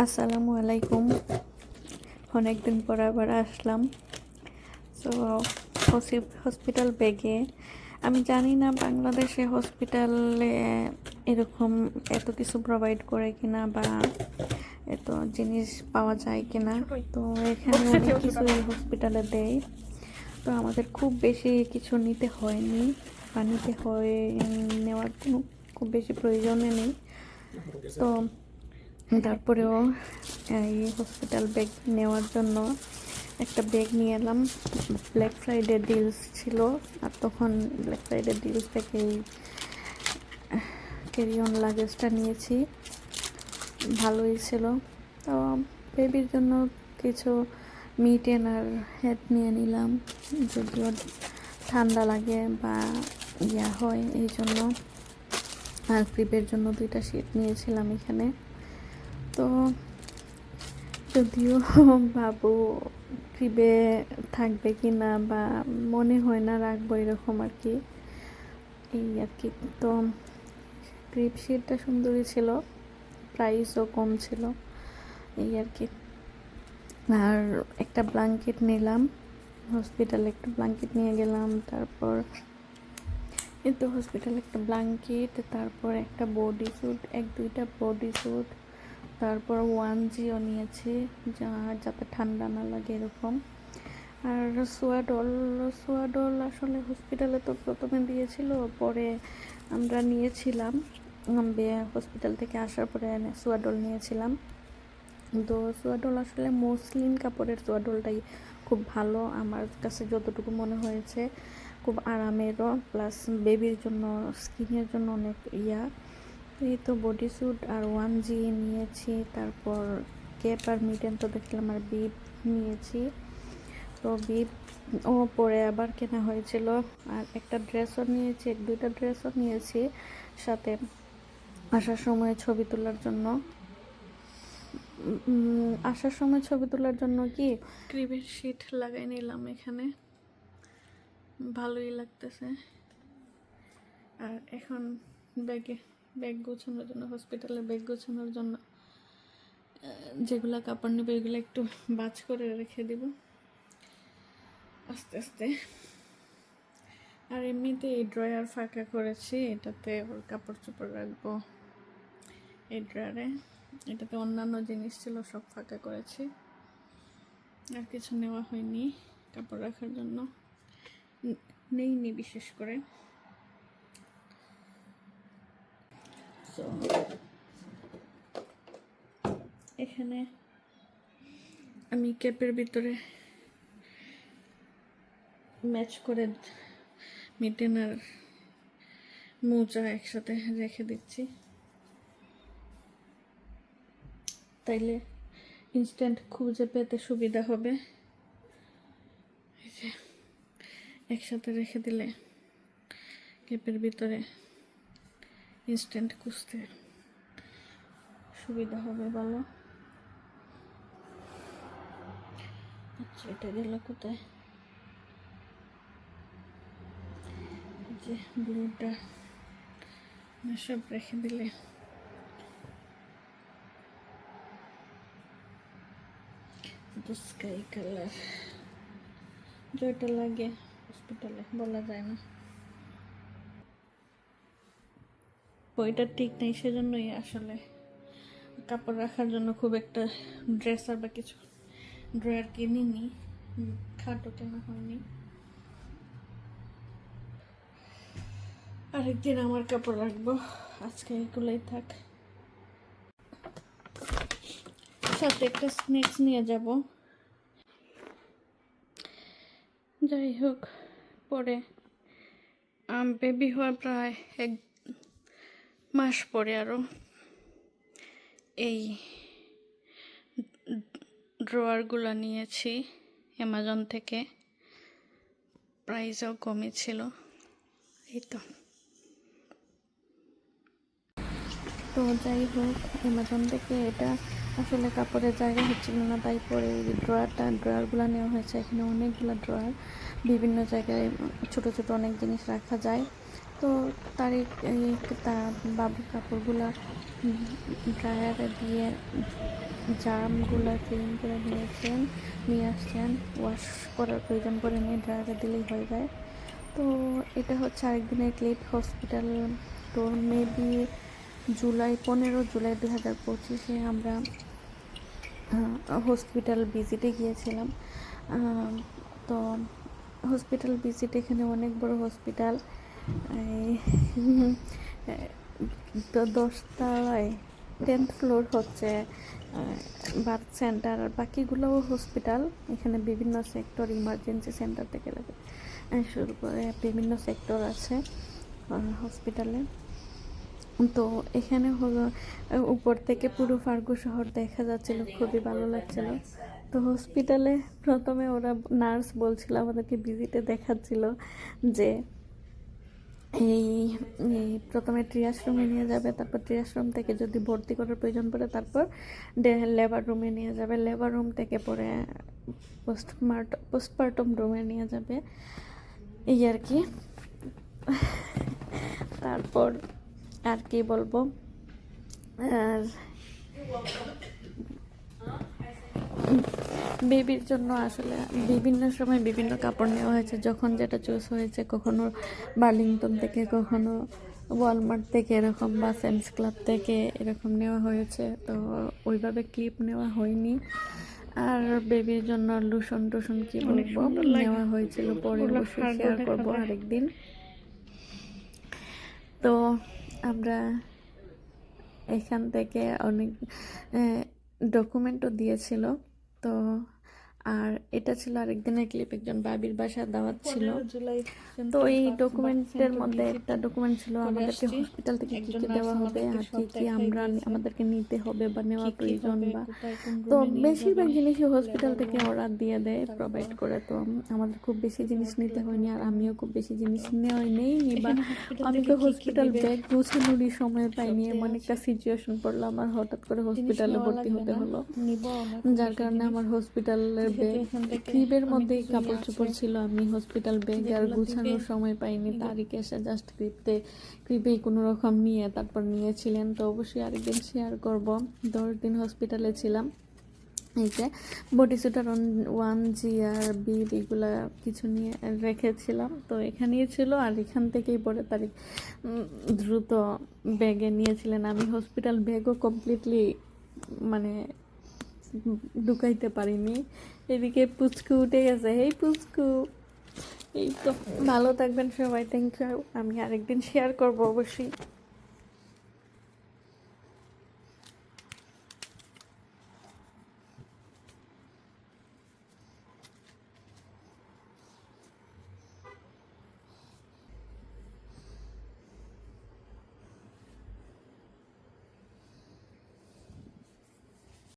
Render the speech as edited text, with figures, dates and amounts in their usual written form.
আসসালামু আলাইকুম। অনেকদিন পর আবার আসলাম। সো হসপিটাল ব্যাগে আমি জানি না বাংলাদেশে হসপিটালে এরকম এত কিছু প্রোভাইড করে কিনা বা এত জিনিস পাওয়া যায় কিনা। তো এখানে অনেক কিছু এই হসপিটালে দেয়। তো আমাদের খুব বেশি কিছু নিতে হয়নি বা নিতে হয় নেওয়ার কোনো খুব বেশি প্রয়োজনে নেই। তো তারপরেও এই হসপিটাল ব্যাগ নেওয়ার জন্য একটা ব্যাগ নিয়ে এলাম। ব্ল্যাক ফ্রাইডে ডিলস ছিল, আর তখন ব্ল্যাক ফ্রাইডে ডিলস থেকে এই ক্যারি অন লাগেজটা নিয়েছি, ভালোই ছিল। তো বেবির জন্য কিছু মিটেন আর হেড নিয়ে নিলাম, যদিও ঠান্ডা লাগে বা হয় এই জন্য। আর ক্রিপের জন্য 2টা শীট নিয়েছিলাম এখানে। তো যদিও বাবু ক্রিবে থাকবে কি না বা মনে হয় না রাখবো এরকম আর কি, এই আর কি। তো ক্রিপ শিটটা সুন্দরই ছিল, প্রাইসও কম ছিল, এই আর কি। আর একটা ব্ল্যাঙ্কেট নিলাম, হসপিটালে একটা ব্ল্যাঙ্কেট নিয়ে গেলাম। তারপর এই তো হসপিটালে একটা ব্ল্যাঙ্কেট, তারপর একটা বডি স্যুট, 2টা বডি স্যুট, তারপর 1Gও নিয়েছি যাতে ঠান্ডা না লাগে এরকম। আর সোয়াডল আসলে হসপিটালে তো প্রথমে দিয়েছিল, পরে আমরা নিয়েছিলাম হসপিটাল থেকে আসার পরে সোয়াডল নিয়েছিলাম। তো সোয়াডল আসলে মসলিন কাপড়ের সোয়াডলটাই খুব ভালো আমার কাছে যতটুকু মনে হয়েছে, খুব আরামেরও, প্লাস বেবির জন্য স্কিনের জন্য অনেক এই তো বডি স্যুট আর 1G নিয়েছি। তারপর ক্যাপ আর মিটেন তো দেখলাম, আর বিপ নিয়েছি। তো বিপ পরে আবার কেনা হয়েছিল। আর একটা ড্রেসও নিয়েছি, 2টা ড্রেসও নিয়েছি সাথে আসার সময় ছবি তোলার জন্য। কি ক্রিবের শিট লাগাই নিলাম এখানে, ভালোই লাগতেছে। আর এখন ব্যাগ গোছানোর জন্য, হসপিটালে ব্যাগ গোছানোর জন্য যেগুলা কাপড় নেবে এগুলো একটু বাজ করে রেখে দিব আস্তে আস্তে। আর এমনিতে এই ড্রয়ার ফাঁকা করেছি, এটাতে ওর কাপড় চোপড় রাখবো এই ড্রয়ারে। এটাতে অন্যান্য জিনিস ছিল, সব ফাঁকা করেছি, আর কিছু নেওয়া হয়নি কাপড় রাখার জন্য, নেইনি বিশেষ করে। তো এখানে আমি ক্যাপের ভিতরে ম্যাচ করে মিটেন আর মোজা একসাথে রেখে দিচ্ছি, তাইলে ইনস্ট্যান্ট খুঁজে পেতে সুবিধা হবে। এই যে একসাথে রেখে দিলে ক্যাপের ভিতরে ইনস্ট্যান্ট খুঁজতে সুবিধা হবে ভালো। আচ্ছা, এটা গেল কোথায়? যে ব্লুটা সব রেখে দিলে স্কাই কালার, যেটা লাগে হসপিটালে বলা যায় না, ওইটা ঠিক নেই, সেজন্যই আসলে কাপড় রাখার জন্য খুব একটা ড্রেসার বা কিছু ড্রয়ার কিনিনি, খাটও কেনা হয়নি। আরেকদিন আমার কাপড় রাখবো, আজকে এগুলোই থাক। সাথে একটা স্ন্যাক্স নিয়ে যাব। যাই হোক, পরে বেবি হওয়ার প্রায় 1 মাস পরে আরও এই ড্রয়ারগুলো নিয়েছি অ্যামাজন থেকে, প্রাইসও কমেছিল। এই তো যাই হোক, অ্যামাজন থেকে এটা আসলে কাপড়ের জায়গা হচ্ছিল না, তাই পরে এই ড্রয়ারগুলো নেওয়া হয়েছে। এখানে অনেকগুলো ড্রয়ার, বিভিন্ন জায়গায় ছোট ছোট অনেক জিনিস রাখা যায়। তো তারিক তার বাবুর কাপড়গুলা ড্রায়ারে দিয়ে জার্মগুলো ক্লিন করে নিয়ে আসছেন। ওয়াশ করার প্রয়োজন পড়ে নিয়ে ড্রায়ারে দিলেই হয়ে যায়। তো এটা হচ্ছে আরেকদিনের ক্লিপ। হসপিটাল তো মেবি 15 জুলাই 2025 আমরা হসপিটাল ভিজিটে গিয়েছিলাম। তো হসপিটাল ভিজিট, এখানে অনেক বড় হসপিটাল। তো 10 তলায় 10th ফ্লোর হচ্ছে বার্থ সেন্টার, আর বাকিগুলোও হসপিটাল। এখানে বিভিন্ন সেক্টর, ইমার্জেন্সি সেন্টার থেকে শুরু করে বিভিন্ন সেক্টর আছে হসপিটালে। তো এখানে হলো উপর থেকে পুরো ফার্গু শহর দেখা যাচ্ছিল, খুবই ভালো লাগছিল। তো হসপিটালে প্রথমে ওরা নার্স বলছিল, আমাদেরকে ভিজিটে দেখাচ্ছিল যে এই প্রথমে ট্রিয়াজ রুমে নিয়ে যাবে, তারপর ট্রিয়াজ রুম থেকে যদি ভর্তি করার প্রয়োজন পড়ে তারপর লেবার রুমে নিয়ে যাবে, লেবার রুম থেকে পরে পোস্টপার্টম রুমে নিয়ে যাবে, এই আর কি। তারপর আর কি বলবো, আর বেবির জন্য আসলে বিভিন্ন সময় বিভিন্ন কাপড় নেওয়া হয়েছে, যখন যেটা চুজ হয়েছে, কখনো বার্লিংটন থেকে, কখনো ওয়ালমার্ট থেকে এরকম, বা স্যামস ক্লাব থেকে এরকম নেওয়া হয়েছে। তো ওইভাবে ক্লিপ নেওয়া হয়নি। আর বেবির জন্য লোশন টোশন কি বলবো নেওয়া হয়েছিল, পরে অবশ্যই শেয়ার করবো আরেকদিন। তো আমরা এখান থেকে অনেক ডকুমেন্টও দিয়েছিল। তো আর এটা ছিল আরেকদিনের ক্লিপ, একজন বাবির বাসার দাওয়াত ছিল। তো এই ডকুমেন্টের মধ্যে একটা ডকুমেন্ট ছিল আমাদেরকে হসপিটাল থেকে কী কী দেওয়া হবে আর কী কী আমাদেরকে নিতে হবে বা নেওয়া প্রয়োজন, বা তো বেশিরভাগ জিনিসই হসপিটাল থেকে ওরা দিয়ে দেয়, প্রোভাইড করে। তো আমাদের খুব বেশি জিনিস নিতে হয়নি, আর আমিও খুব বেশি জিনিস নেইনি, বা আমি তো হসপিটাল ব্যাগ গুছানোরই সময় পাইনি। এমন একটা সিচুয়েশন পড়লো, আমার হঠাৎ করে হসপিটালে ভর্তি হতে হলো, যার কারণে আমার হসপিটালের ক্রিবের মধ্যেই কাপড় চোপড় ছিল। আমি হসপিটাল ব্যাগ আর গুছানোর সময় পাইনি। তারিখ এসে জাস্ট ক্রিবেই কোনো রকম নিয়ে তারপর নিয়েছিলেন। তো অবশ্যই আরেকদিন শেয়ার করব। 10 দিন হসপিটালে ছিলাম। এই যে বডি সুটার 1G আর বিড এগুলা কিছু নিয়ে রেখেছিলাম, তো এখানেই ছিল। আর এখান থেকেই পরে তারিখ দ্রুত ব্যাগে নিয়েছিলেন। আমি হসপিটাল ব্যাগও কমপ্লিটলি মানে ঢুকাইতে পারিনি। এদিকে পুচকু উঠে গেছে, এই পুচকু। এই তো, ভালো থাকবেন সবাই, থ্যাংক ইউ। আমি আরেকদিন শেয়ার করবো অবশ্যই।